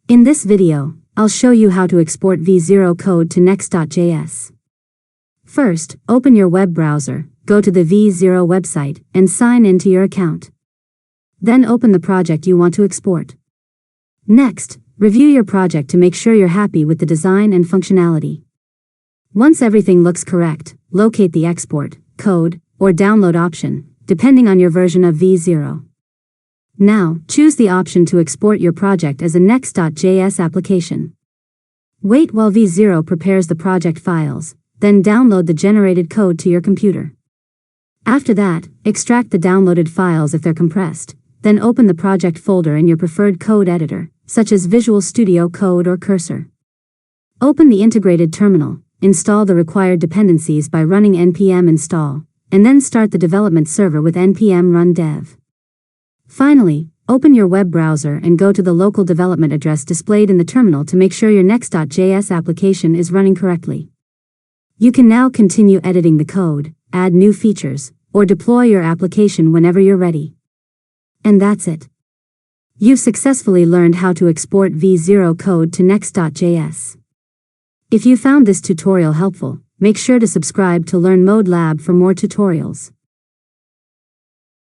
In this video, I'll show you how to export v0 code to Next.Js. First, open your web browser, go to the v0 website, and sign into your account. Then open the project you want to export. Next, review your project to make sure you're happy with the design and functionality. Once everything looks correct, locate the export, code, or download option, depending on your version of v0. Now, choose the option to export your project as a Next.Js application. Wait while v0 prepares the project files, then download the generated code to your computer. After that, extract the downloaded files if they're compressed, then open the project folder in your preferred code editor, such as Visual Studio Code or Cursor. Open the integrated terminal, install the required dependencies by running npm install, and then start the development server with npm run dev. Finally, open your web browser and go to the local development address displayed in the terminal to make sure your Next.Js application is running correctly. You can now continue editing the code, add new features, or deploy your application whenever you're ready. And that's it. You've successfully learned how to export v0 code to Next.Js. If you found this tutorial helpful, make sure to subscribe to Learn ModeLab for more tutorials.